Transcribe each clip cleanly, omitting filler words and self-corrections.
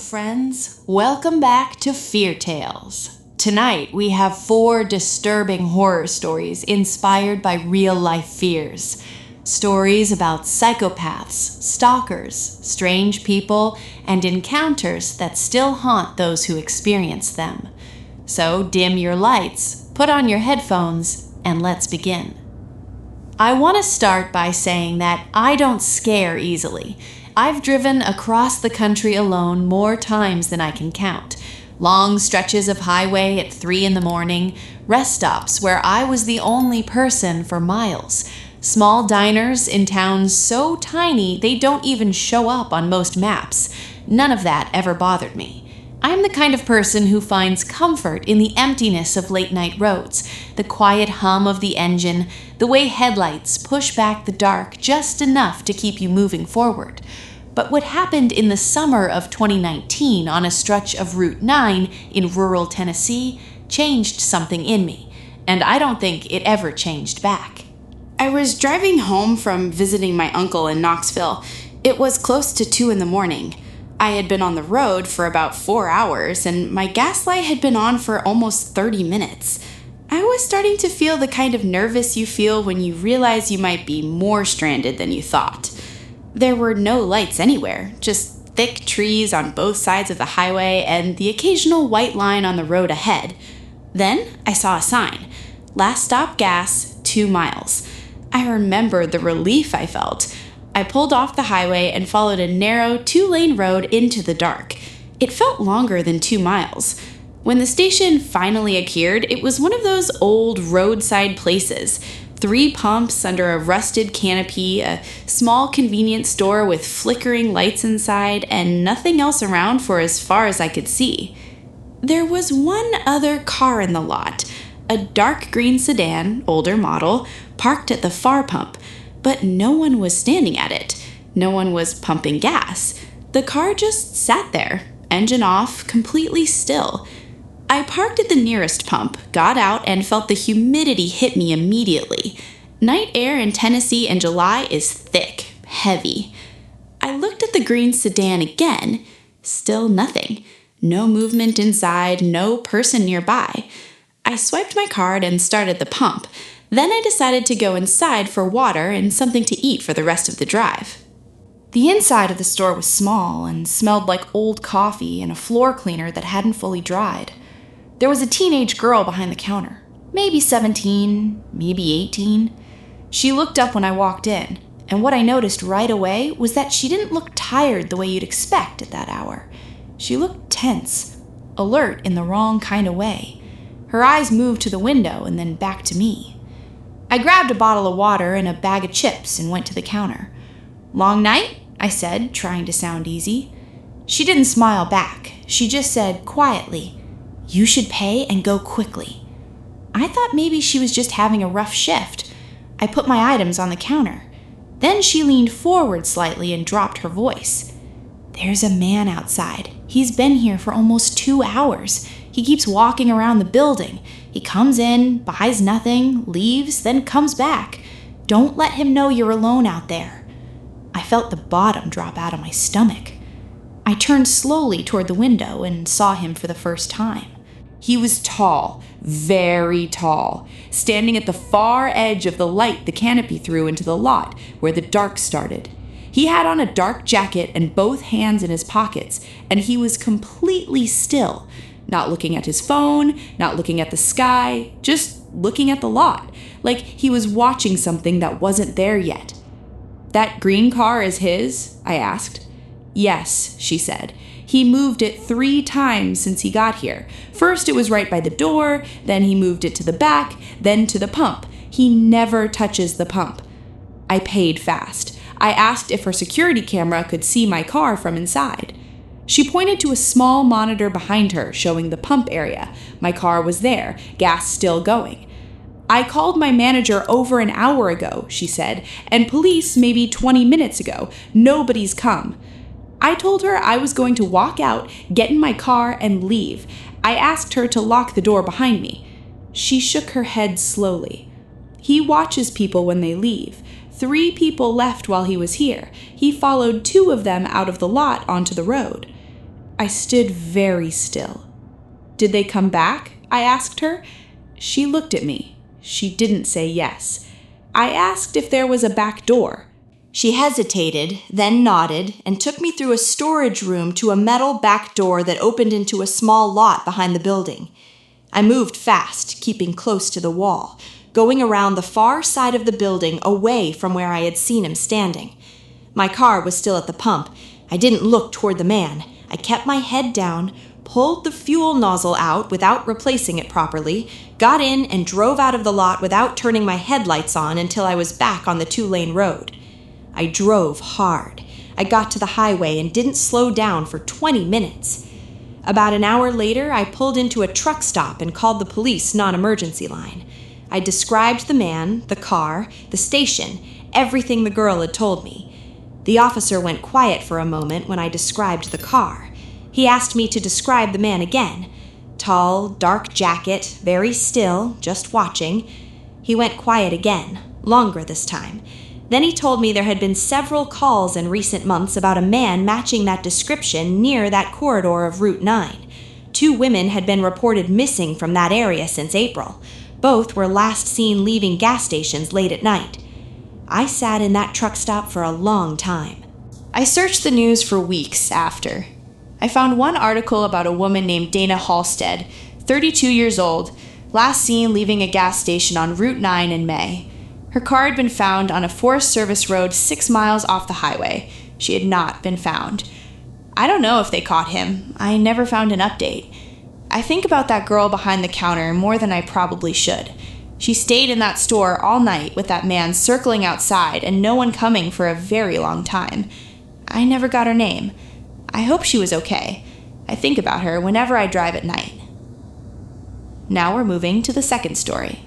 friends. Welcome back to Feartells. Tonight, we have 4 disturbing horror stories inspired by real-life fears. Stories about psychopaths, stalkers, strange people, and encounters that still haunt those who experience them. So dim your lights, put on your headphones, and let's begin. I want to start by saying that I don't scare easily. I've driven across the country alone more times than I can count. Long stretches of highway at 3 a.m, rest stops where I was the only person for miles, small diners in towns so tiny they don't even show up on most maps. None of that ever bothered me. I'm the kind of person who finds comfort in the emptiness of late-night roads, the quiet hum of the engine, the way headlights push back the dark just enough to keep you moving forward. But what happened in the summer of 2019 on a stretch of Route 9 in rural Tennessee changed something in me, and I don't think it ever changed back. I was driving home from visiting my uncle in Knoxville. It was close to 2 a.m. I had been on the road for about 4 hours, and my gas light had been on for almost 30 minutes. I was starting to feel the kind of nervous you feel when you realize you might be more stranded than you thought. There were no lights anywhere, just thick trees on both sides of the highway and the occasional white line on the road ahead. Then I saw a sign, "Last stop gas, 2 miles." I remember the relief I felt. I pulled off the highway and followed a narrow 2-lane road into the dark. It felt longer than 2 miles. When the station finally appeared, it was one of those old roadside places. 3 pumps under a rusted canopy, a small convenience store with flickering lights inside, and nothing else around for as far as I could see. There was one other car in the lot, a dark green sedan, older model, parked at the far pump. But no one was standing at it. No one was pumping gas. The car just sat there, engine off, completely still. I parked at the nearest pump, got out, and felt the humidity hit me immediately. Night air in Tennessee in July is thick, heavy. I looked at the green sedan again. Still nothing. No movement inside, no person nearby. I swiped my card and started the pump. Then I decided to go inside for water and something to eat for the rest of the drive. The inside of the store was small and smelled like old coffee and a floor cleaner that hadn't fully dried. There was a teenage girl behind the counter, maybe 17, maybe 18. She looked up when I walked in, and what I noticed right away was that she didn't look tired the way you'd expect at that hour. She looked tense, alert in the wrong kind of way. Her eyes moved to the window and then back to me. I grabbed a bottle of water and a bag of chips and went to the counter. "Long night?" I said, trying to sound easy. She didn't smile back. She just said quietly, "You should pay and go quickly." I thought maybe she was just having a rough shift. I put my items on the counter. Then she leaned forward slightly and dropped her voice. "There's a man outside. He's been here for almost 2 hours. He keeps walking around the building. He comes in, buys nothing, leaves, then comes back. Don't let him know you're alone out there." I felt the bottom drop out of my stomach. I turned slowly toward the window and saw him for the first time. He was tall, very tall, standing at the far edge of the light the canopy threw into the lot where the dark started. He had on a dark jacket and both hands in his pockets, and he was completely still. Not looking at his phone, not looking at the sky, just looking at the lot, like he was watching something that wasn't there yet. "That green car is his?" I asked. "Yes," she said. "He moved it 3 times since he got here. First it was right by the door, then he moved it to the back, then to the pump. He never touches the pump." I paid fast. I asked if her security camera could see my car from inside. She pointed to a small monitor behind her showing the pump area. My car was there, gas still going. "I called my manager over an hour ago," she said, "and police maybe 20 minutes ago. Nobody's come." I told her I was going to walk out, get in my car, and leave. I asked her to lock the door behind me. She shook her head slowly. "He watches people when they leave. 3 people left while he was here. He followed 2 of them out of the lot onto the road." I stood very still. "Did they come back?" I asked her. She looked at me. She didn't say yes. I asked if there was a back door. She hesitated, then nodded, and took me through a storage room to a metal back door that opened into a small lot behind the building. I moved fast, keeping close to the wall, going around the far side of the building away from where I had seen him standing. My car was still at the pump. I didn't look toward the man. I kept my head down, pulled the fuel nozzle out without replacing it properly, got in and drove out of the lot without turning my headlights on until I was back on the 2-lane road. I drove hard. I got to the highway and didn't slow down for 20 minutes. About an hour later, I pulled into a truck stop and called the police non-emergency line. I described the man, the car, the station, everything the girl had told me. The officer went quiet for a moment when I described the car. He asked me to describe the man again. Tall, dark jacket, very still, just watching. He went quiet again, longer this time. Then he told me there had been several calls in recent months about a man matching that description near that corridor of Route 9. 2 women had been reported missing from that area since April. Both were last seen leaving gas stations late at night. I sat in that truck stop for a long time. I searched the news for weeks after. I found one article about a woman named Dana Halstead, 32 years old, last seen leaving a gas station on Route 9 in May. Her car had been found on a Forest Service road 6 miles off the highway. She had not been found. I don't know if they caught him. I never found an update. I think about that girl behind the counter more than I probably should. She stayed in that store all night with that man circling outside and no one coming for a very long time. I never got her name. I hope she was okay. I think about her whenever I drive at night. Now we're moving to the second story.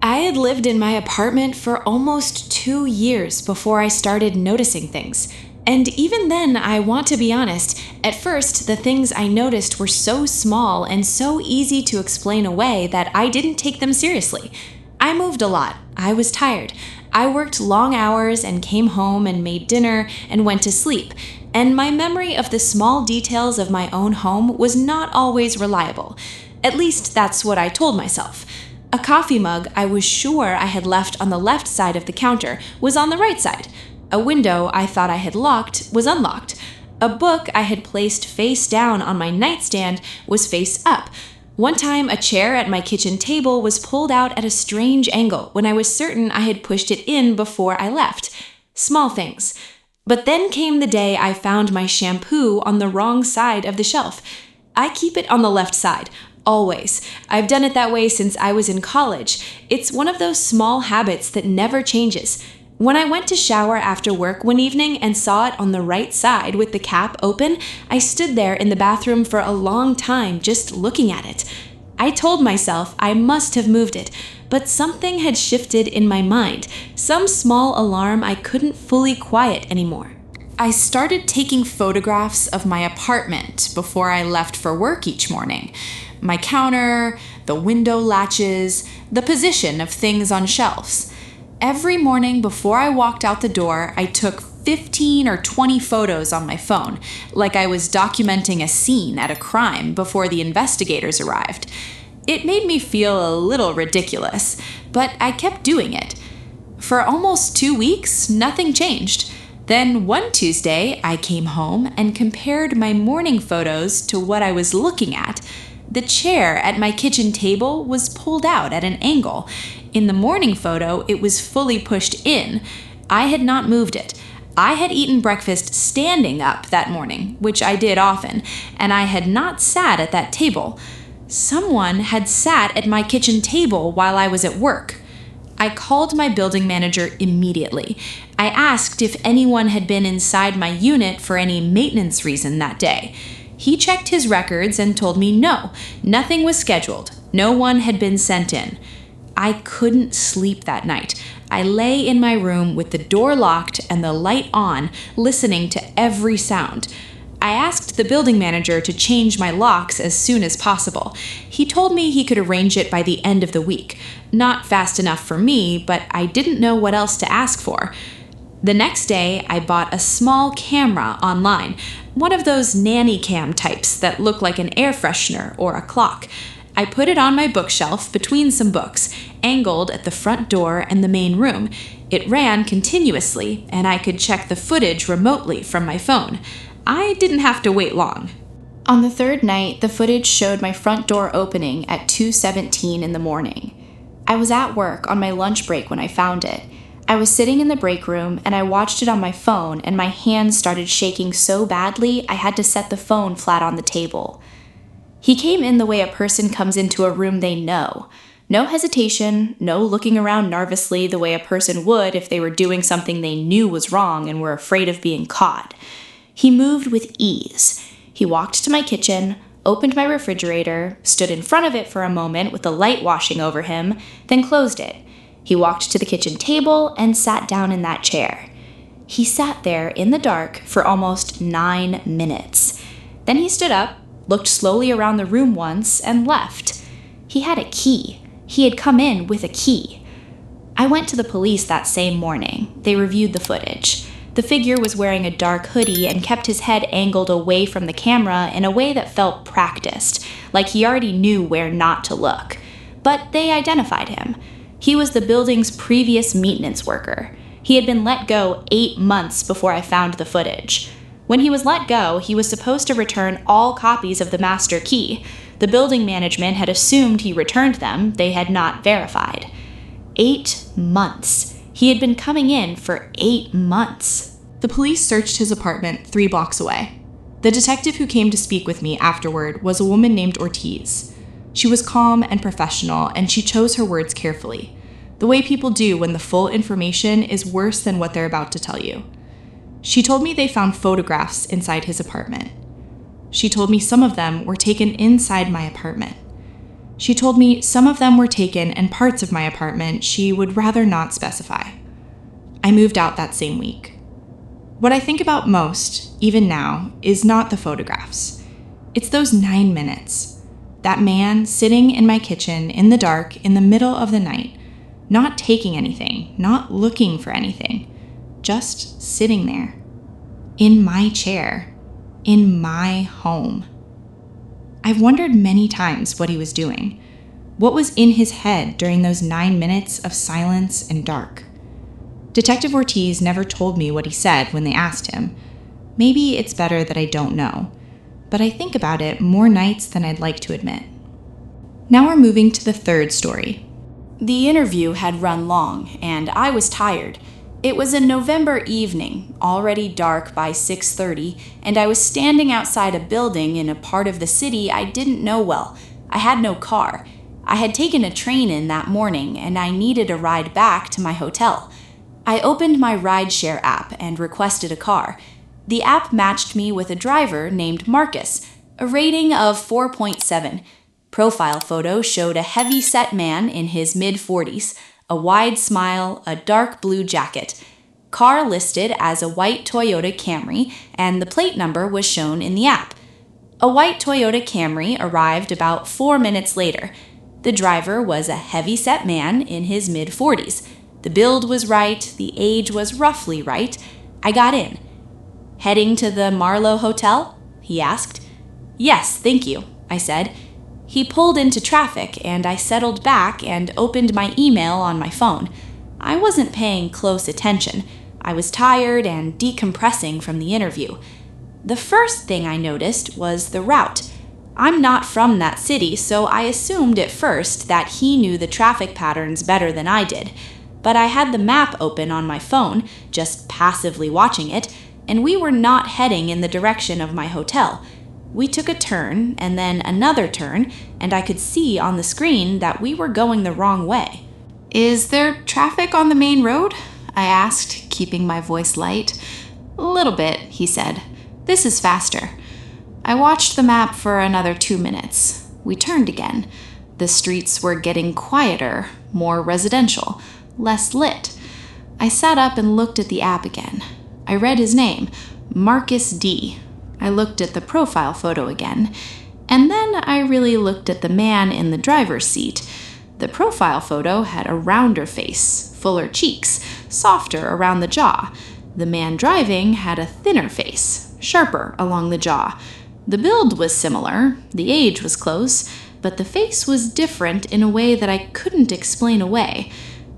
I had lived in my apartment for almost 2 years before I started noticing things. And even then, I want to be honest, at first the things I noticed were so small and so easy to explain away that I didn't take them seriously. I moved a lot. I was tired. I worked long hours and came home and made dinner and went to sleep. And my memory of the small details of my own home was not always reliable. At least that's what I told myself. A coffee mug I was sure I had left on the left side of the counter was on the right side. A window I thought I had locked was unlocked. A book I had placed face down on my nightstand was face up. One time, a chair at my kitchen table was pulled out at a strange angle when I was certain I had pushed it in before I left. Small things. But then came the day I found my shampoo on the wrong side of the shelf. I keep it on the left side. Always. I've done it that way since I was in college. It's one of those small habits that never changes. When I went to shower after work one evening and saw it on the right side with the cap open, I stood there in the bathroom for a long time just looking at it. I told myself I must have moved it, but something had shifted in my mind, some small alarm I couldn't fully quiet anymore. I started taking photographs of my apartment before I left for work each morning. My counter, the window latches, the position of things on shelves. Every morning before I walked out the door, I took 15 or 20 photos on my phone, like I was documenting a scene at a crime before the investigators arrived. It made me feel a little ridiculous, but I kept doing it. For almost 2 weeks, nothing changed. Then one Tuesday, I came home and compared my morning photos to what I was looking at. The chair at my kitchen table was pulled out at an angle. In the morning photo, it was fully pushed in. I had not moved it. I had eaten breakfast standing up that morning, which I did often, and I had not sat at that table. Someone had sat at my kitchen table while I was at work. I called my building manager immediately. I asked if anyone had been inside my unit for any maintenance reason that day. He checked his records and told me no, nothing was scheduled. No one had been sent in. I couldn't sleep that night. I lay in my room with the door locked and the light on, listening to every sound. I asked the building manager to change my locks as soon as possible. He told me he could arrange it by the end of the week. Not fast enough for me, but I didn't know what else to ask for. The next day, I bought a small camera online, one of those nanny cam types that look like an air freshener or a clock. I put it on my bookshelf between some books, angled at the front door and the main room. It ran continuously, and I could check the footage remotely from my phone. I didn't have to wait long. On the third night, the footage showed my front door opening at 2:17 in the morning. I was at work on my lunch break when I found it. I was sitting in the break room, and I watched it on my phone, and my hands started shaking so badly I had to set the phone flat on the table. He came in the way a person comes into a room they know. No hesitation, no looking around nervously the way a person would if they were doing something they knew was wrong and were afraid of being caught. He moved with ease. He walked to my kitchen, opened my refrigerator, stood in front of it for a moment with the light washing over him, then closed it. He walked to the kitchen table and sat down in that chair. He sat there in the dark for almost 9 minutes. Then he stood up, looked slowly around the room once, and left. He had a key. He had come in with a key. I went to the police that same morning. They reviewed the footage. The figure was wearing a dark hoodie and kept his head angled away from the camera in a way that felt practiced, like he already knew where not to look. But they identified him. He was the building's previous maintenance worker. He had been let go 8 months before I found the footage. When he was let go, he was supposed to return all copies of the master key. The building management had assumed he returned them. They had not verified. 8 months. He had been coming in for 8 months. The police searched his apartment 3 blocks away. The detective who came to speak with me afterward was a woman named Ortiz. She was calm and professional, and she chose her words carefully, the way people do when the full information is worse than what they're about to tell you. She told me they found photographs inside his apartment. She told me some of them were taken inside my apartment. She told me some of them were taken in parts of my apartment she would rather not specify. I moved out that same week. What I think about most, even now, is not the photographs. It's those 9 minutes. That man sitting in my kitchen in the dark in the middle of the night, not taking anything, not looking for anything, just sitting there, in my chair, in my home. I've wondered many times what he was doing. What was in his head during those 9 minutes of silence and dark? Detective Ortiz never told me what he said when they asked him. Maybe it's better that I don't know, but I think about it more nights than I'd like to admit. Now we're moving to the third story. The interview had run long, and I was tired. It was a November evening, already dark by 6:30, and I was standing outside a building in a part of the city I didn't know well. I had no car. I had taken a train in that morning, and I needed a ride back to my hotel. I opened my rideshare app and requested a car. The app matched me with a driver named Marcus, a rating of 4.7. Profile photo showed a heavy-set man in his mid-40s, a wide smile, a dark blue jacket. Car listed as a white Toyota Camry, and the plate number was shown in the app. A white Toyota Camry arrived about 4 minutes later. The driver was a heavy-set man in his mid-40s. The build was right, the age was roughly right. I got in. "Heading to the Marlowe Hotel?" he asked. "Yes, thank you," I said. He pulled into traffic, and I settled back and opened my email on my phone. I wasn't paying close attention. I was tired and decompressing from the interview. The first thing I noticed was the route. I'm not from that city, so I assumed at first that he knew the traffic patterns better than I did. But I had the map open on my phone, just passively watching it, and we were not heading in the direction of my hotel. We took a turn, and then another turn, and I could see on the screen that we were going the wrong way. "Is there traffic on the main road?" I asked, keeping my voice light. "A little bit," he said. "This is faster." I watched the map for another 2 minutes. We turned again. The streets were getting quieter, more residential, less lit. I sat up and looked at the app again. I read his name, Marcus D. I looked at the profile photo again, and then I really looked at the man in the driver's seat. The profile photo had a rounder face, fuller cheeks, softer around the jaw. The man driving had a thinner face, sharper along the jaw. The build was similar, the age was close, but the face was different in a way that I couldn't explain away.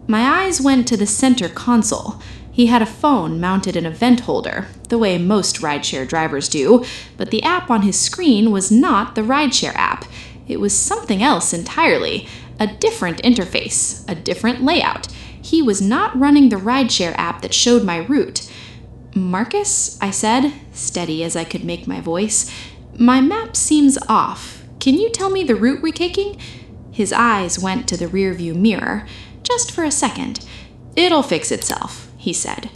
My eyes went to the center console. He had a phone mounted in a vent holder, the way most rideshare drivers do, but the app on his screen was not the rideshare app. It was something else entirely, a different interface, a different layout. He was not running the rideshare app that showed my route. "Marcus," I said, steady as I could make my voice, "my map seems off. Can you tell me the route we're taking?" His eyes went to the rearview mirror, just for a second. "It'll fix itself," he said.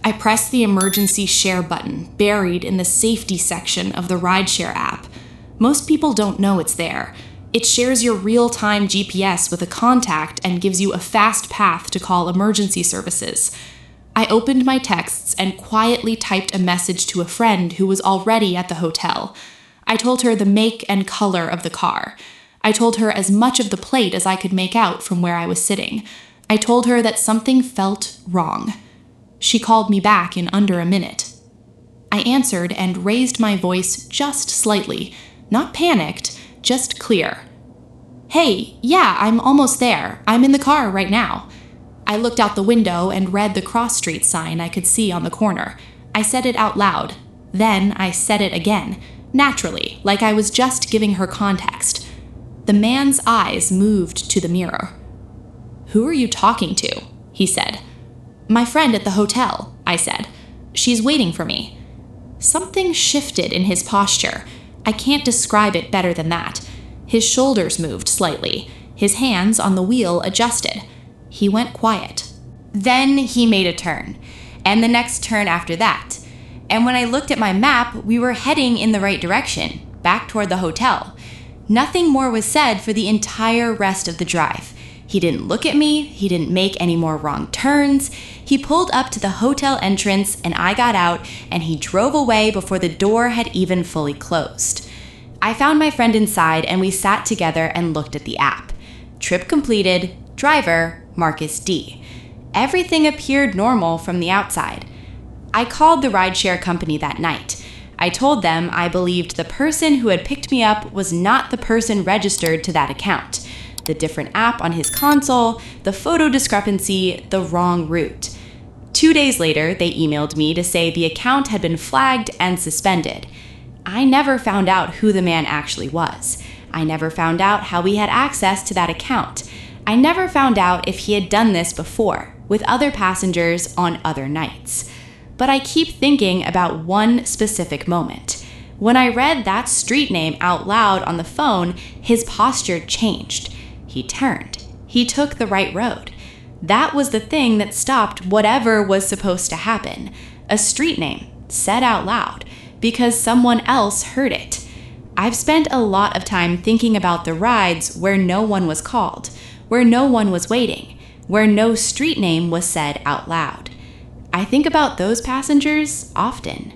I pressed the emergency share button, buried in the safety section of the rideshare app. Most people don't know it's there. It shares your real-time GPS with a contact and gives you a fast path to call emergency services. I opened my texts and quietly typed a message to a friend who was already at the hotel. I told her the make and color of the car. I told her as much of the plate as I could make out from where I was sitting. I told her that something felt wrong. She called me back in under a minute. I answered and raised my voice just slightly, not panicked, just clear. "Hey, yeah, I'm almost there. I'm in the car right now." I looked out the window and read the cross-street sign I could see on the corner. I said it out loud. Then I said it again, naturally, like I was just giving her context. The man's eyes moved to the mirror. "Who are you talking to?" he said. "My friend at the hotel," I said. "She's waiting for me." Something shifted in his posture. I can't describe it better than that. His shoulders moved slightly. His hands on the wheel adjusted. He went quiet. Then he made a turn, and the next turn after that. And when I looked at my map, we were heading in the right direction, back toward the hotel. Nothing more was said for the entire rest of the drive. He didn't look at me, he didn't make any more wrong turns. He pulled up to the hotel entrance and I got out, and he drove away before the door had even fully closed. I found my friend inside and we sat together and looked at the app. Trip completed, driver, Marcus D. Everything appeared normal from the outside. I called the rideshare company that night. I told them I believed the person who had picked me up was not the person registered to that account. The different app on his console, the photo discrepancy, the wrong route. 2 days later, they emailed me to say the account had been flagged and suspended. I never found out who the man actually was. I never found out how he had access to that account. I never found out if he had done this before, with other passengers on other nights. But I keep thinking about one specific moment. When I read that street name out loud on the phone, his posture changed. He turned. He took the right road. That was the thing that stopped whatever was supposed to happen. A street name, said out loud, because someone else heard it. I've spent a lot of time thinking about the rides where no one was called, where no one was waiting, where no street name was said out loud. I think about those passengers often.